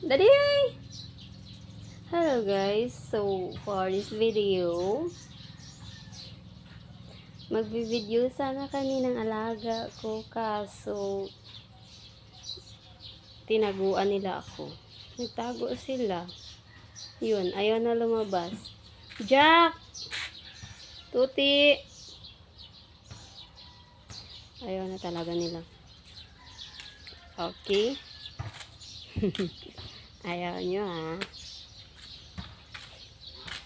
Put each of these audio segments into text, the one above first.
Dali! Hello guys, so for this video, magbi-video sana kami ng alaga ko kaso tinaguan nila ako. Nagtago sila. Yun, ayaw na lumabas. Jack! Tuti! Ayaw na talaga nila. Okay? Ayaw nyo ha.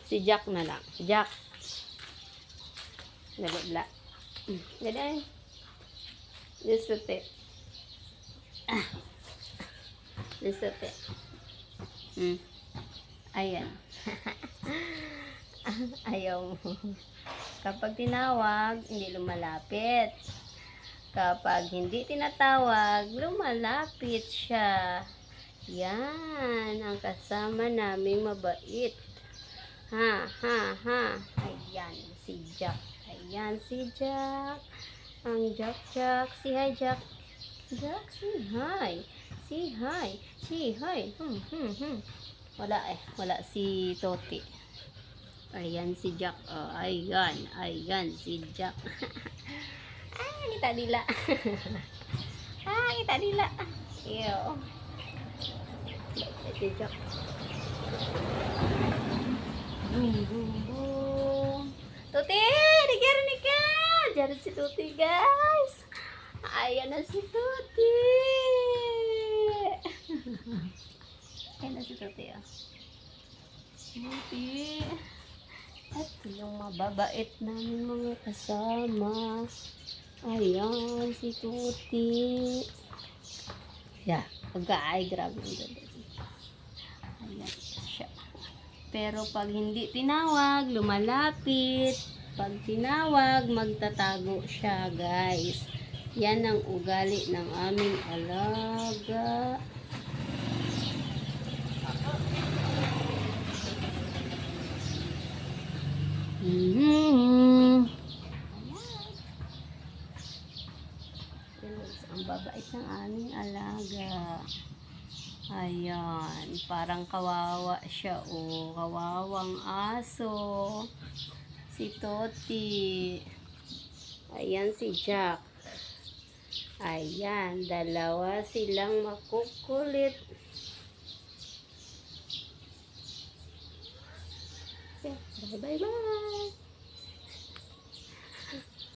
Si Jack na lang. Jack! Nalabla. Dali. Lisute. Lisute. Ayan. Ayaw mo. Kapag tinawag, hindi lumalapit. Kapag hindi tinatawag, lumalapit siya. Yan, ang kasama naming mabait. Ha, ha, ha. Ayan, si Jack. Ayan, si Jack. Ang Jack. Si hi, Jack. Jack, si hi. Si hi. Si hi. Wala si Toti. Ayan si Jack. Oh, ayan si Jack. Kita dila. Kita dila. Iyo. Si Jack. Tuti, dikirin ka. Diyan si Tuti, guys. Ayan na si Tuti. Ayan na si Tuti, oh. Tuti. Ito yung mababait namin mga kasama. Ayan, si Tuti. Yeah, pagkaay, grabe ang ganda. Ayan siya. Pero pag hindi tinawag, lumalapit. Pag tinawag, magtatago siya, guys. Yan ang ugali ng aming alaga. Ang babait ng aming alaga. Ayan, parang kawawa siya, oh. Kawawang aso. Si Toti. Ayan si Jack. Ayan, dalawa silang makukulit. Bye bye bye.